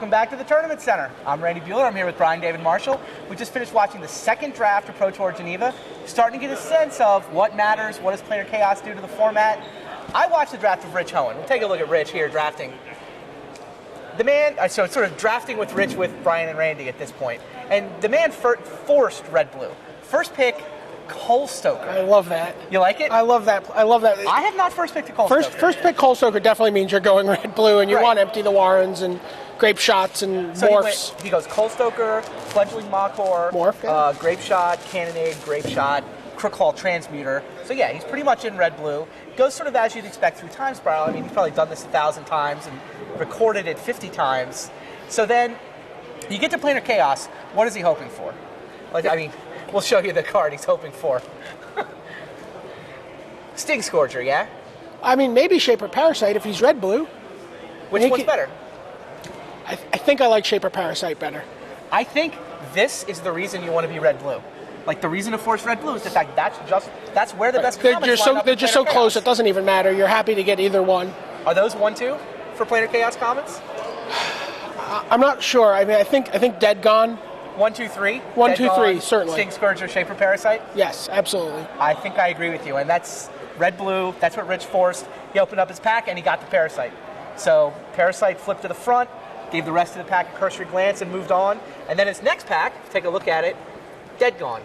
Welcome back to the Tournament Center. I'm Randy Buehler. I'm here with Brian David Marshall. We just finished watching the second draft of Pro Tour-Geneva, starting to get a sense of what matters, what does planar chaos do to the format. I watched the draft of Rich Hoaen. We'll take a look at Rich here drafting. The man, so it's sort of drafting with Rich with Brian and Randy at this point. And the man forced red-blue. First pick, Cole Stoker. I love that. You like it? I love that. I have not first picked a Cole Stoker. First pick Cole Stoker definitely means you're going red-blue, and you want to empty the Warrens and grape shots and morphs. He goes Cole Stoker, Fledgling Machor, grape shot, Cannonade, grape shot, Crook Hall Transmuter. So yeah, he's pretty much in red-blue. Goes sort of as you'd expect through time spiral. I mean, he's probably done this 1,000 times and recorded it 50 times. So then you get to planar chaos. What is he hoping for? I mean, we'll show you the card he's hoping for. Sting Scourger, yeah? I mean, maybe Shaper Parasite if he's red-blue. Which one's better? I think I like Shaper Parasite better. I think this is the reason you want to be red-blue. Like, the reason to force red-blue is the fact that's where the best comics line up. They're just so close, it doesn't even matter. You're happy to get either one. Are those 1-2 for Planar Chaos Commons? I'm not sure. I mean, I think Dead Gone. 1, 2, 3? 1, 2, 3, certainly. Sting Scourger, Shaper Parasite? Yes, absolutely. I think I agree with you. And that's red-blue. That's what Rich forced. He opened up his pack, and he got the Parasite. So Parasite flipped to the front, gave the rest of the pack a cursory glance, and moved on. And then his next pack, take a look at it, Dead Gone.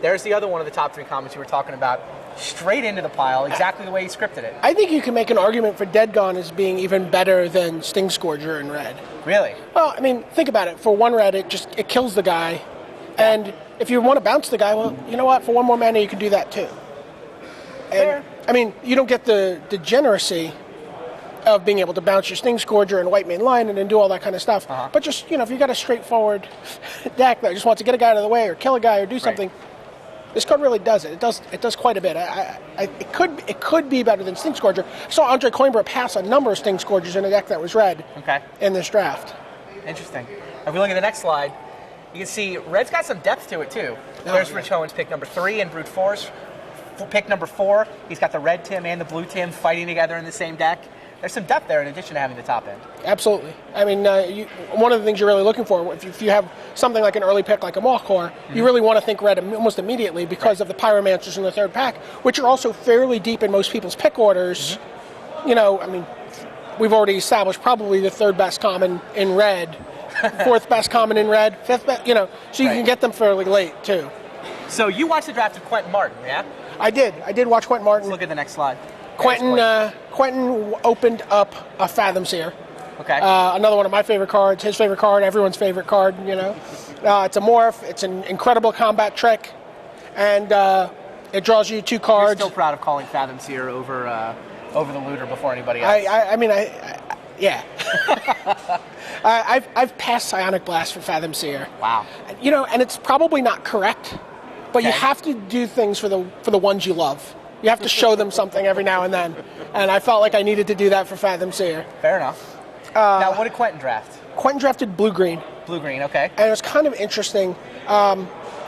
There's the other one of the top 3 comments you were talking about. Straight into the pile, exactly the way he scripted it. I think you can make an argument for Dead Gone as being even better than Sting Scourger in red. Really? Well, I mean, think about it. For 1 red, it kills the guy. And if you want to bounce the guy, well, you know what? For 1 more mana, you can do that too. And, I mean, you don't get the degeneracy of being able to bounce your Sting Scourger and white main line and then do all that kind of stuff. But just, if you got a straightforward deck that just wants to get a guy out of the way or kill a guy or do something, this card really does it. It does quite a bit. It could be better than Sting Scourger. I saw Andre Coimbra pass a number of Sting Scourgers in a deck that was red in this draft. Interesting. If we look at the next slide, you can see red's got some depth to it too. There's Rich Hoaen's pick number 3 and Brute Force. Pick number 4, he's got the red Tim and the blue Tim fighting together in the same deck. There's some depth there in addition to having the top end. Absolutely. I mean, one of the things you're really looking for, if you have something like an early pick like a Machor, you really want to think red almost immediately because of the Pyromancers in the 3rd pack, which are also fairly deep in most people's pick orders. I mean, we've already established probably the 3rd best common in red, 4th best common in red, 5th best, so you can get them fairly late too. So you watched the draft of Quentin Martin, yeah? I did watch Quentin Martin. Let's look at the next slide. Quentin opened up a Fathom Seer. Okay. Another one of my favorite cards, his favorite card, everyone's favorite card, It's a morph, it's an incredible combat trick, and it draws you 2 cards. You're still proud of calling Fathom Seer over the looter before anybody else. Yeah. I've passed Psionic Blast for Fathom Seer. Wow. And it's probably not correct, but you have to do things for the ones you love. You have to show them something every now and then. And I felt like I needed to do that for Fathom Seer. Fair enough. Now, what did Quentin draft? Quentin drafted blue-green. Blue-green, okay. And it was kind of interesting.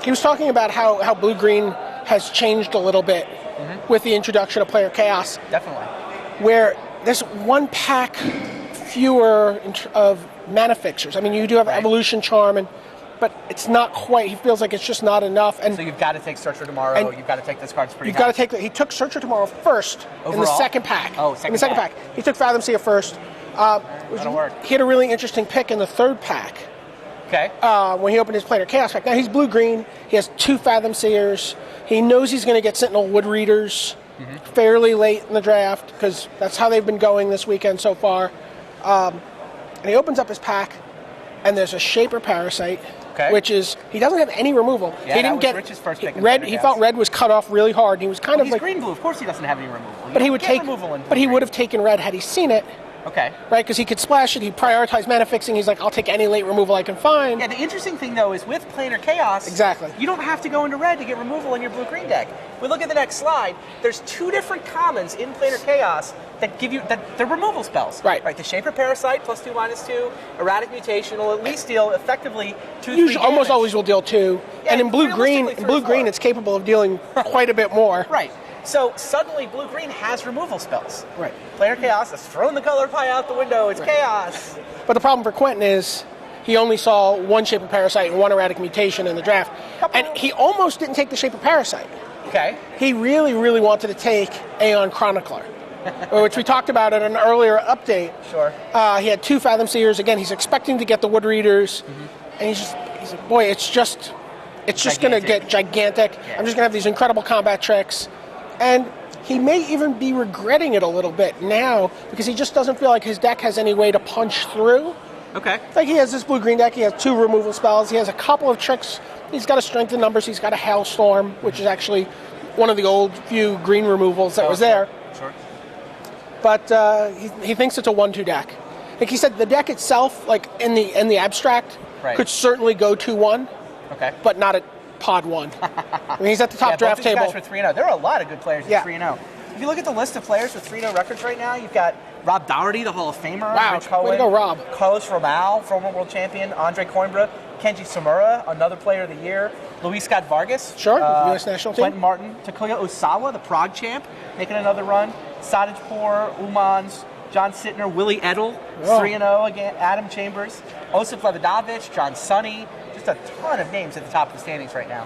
He was talking about how blue-green has changed a little bit with the introduction of Planar Chaos. Definitely. Where there's 1 pack fewer of mana fixers. I mean, you do have Evolution Charm, but it's not quite. He feels like it's just not enough. And so you've got to take Search for Tomorrow. You've got to take this card. You've got to take. He took Search for Tomorrow first in the 2nd pack. Oh, in the second pack. He took Fathom Seer first. That'll work. He had a really interesting pick in the 3rd pack. Okay. When he opened his Planar Chaos pack. Now he's blue-green. He has 2 Fathom Seers. He knows he's going to get Sentinel Wood Readers fairly late in the draft because that's how they've been going this weekend so far. And he opens up his pack, and there's a Shaper Parasite. Okay. Which is, he doesn't have any removal. Yeah, he didn't get Rich's first pick. He felt red was cut off really hard. He was kind of like green-blue. Of course, he doesn't have any removal. But he would take removal. But he would have taken red had he seen it. Okay. Right, because he could splash it. He prioritized mana fixing. He's like, I'll take any late removal I can find. Yeah. The interesting thing though is with Planar Chaos, you don't have to go into red to get removal in your blue-green deck. If we look at the next slide, there's 2 different commons in Planar Chaos that give you they're removal spells. Right. The Shaper Parasite +2/-2, Erratic Mutation will at least deal effectively 2-3 damage. Almost always will deal 2. Yeah, and in blue-green, it's capable of dealing quite a bit more. Right. So suddenly blue-green has removal spells. Right. Player Chaos has thrown the color pie out the window. It's chaos. But the problem for Quentin is he only saw one Shape of Parasite and one erratic mutation in the draft. And he almost didn't take the Shape of Parasite. Okay. He really, really wanted to take Aeon Chronicler, which we talked about in an earlier update. Sure. He had 2 Fathom Seers. Again, he's expecting to get the Wood Readers. And he's like, boy, it's just going to get gigantic. Yeah. I'm just going to have these incredible combat tricks. And he may even be regretting it a little bit now because he just doesn't feel like his deck has any way to punch through. Okay. Like he has this blue-green deck, he has 2 removal spells, he has a couple of tricks. He's got a Strength in Numbers, he's got a Hailstorm, which is actually one of the old few green removals that was there. Sure. But he thinks it's a 1-2 deck. Like he said, the deck itself, like in the abstract, could certainly go 2-1, but not at pod 1. I mean, he's at the top draft table. Guys for 3-0. There are a lot of good players at 3-0. If you look at the list of players with 3-0 records right now, you've got Rob Dougherty, the Hall of Famer. Wow, Rich Hoaen, way to go, Rob. Carlos Romal, former world champion. Andre Coimbra, Kenji Samura, another player of the year. Luis Scott Vargas. Sure, U.S. national team. Quentin Martin. Takuya Osawa, the Prague champ, making another run. Sadajpour, Umans, John Sittner, Willie Edel, 3-0 again. Adam Chambers, Osip Levinovich, John Sunny. Just a ton of names at the top of the standings right now.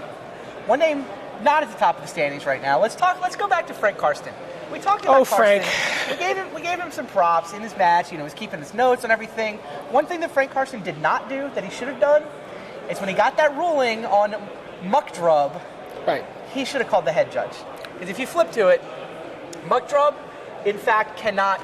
One name not at the top of the standings right now. Let's go back to Frank Karsten. We talked about Karsten. Frank. We gave him some props in his match. You know, he was keeping his notes and everything. One thing that Frank Karsten did not do that he should have done is when he got that ruling on Muckdrub, he should have called the head judge. Because if you flip to it, Muckdrub, in fact, cannot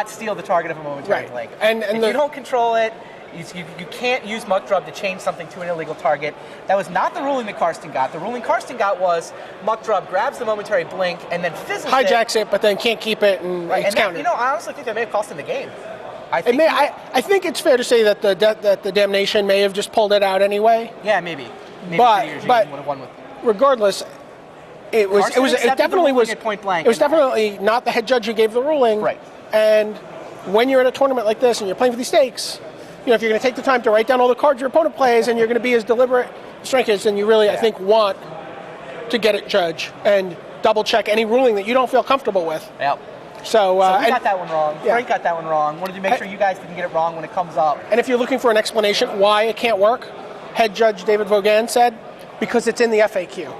steal the target of a momentary blink. And if you don't control it, you can't use Muckdrub to change something to an illegal target. That was not the ruling that Karsten got. The ruling Karsten got was Muckdrub grabs the momentary blink and then fizzles hijacks it, but then can't keep it, and it's countered. I honestly think that may have cost him the game. I think it's fair to say that the Damnation may have just pulled it out anyway. Yeah, maybe. But would have won with. Regardless, it definitely was point blank. It was definitely not the head judge who gave the ruling. Right. And when you're in a tournament like this and you're playing for these stakes, if you're going to take the time to write down all the cards your opponent plays and you're going to be as deliberate as Frank is, then you really, I think, want to get it judge and double check any ruling that you don't feel comfortable with. Yep. So we got that one wrong. Yeah. Frank got that one wrong. Wanted to make sure you guys didn't get it wrong when it comes up. And if you're looking for an explanation why it can't work, head judge David Vaughan said, because it's in the FAQ.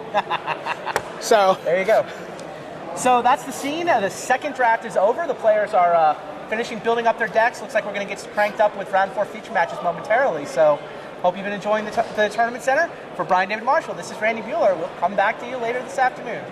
So there you go. So that's the scene. The second draft is over. The players are finishing building up their decks. Looks like we're going to get cranked up with round 4 feature matches momentarily. So hope you've been enjoying the Tournament Center. For Brian David Marshall, this is Randy Buehler. We'll come back to you later this afternoon.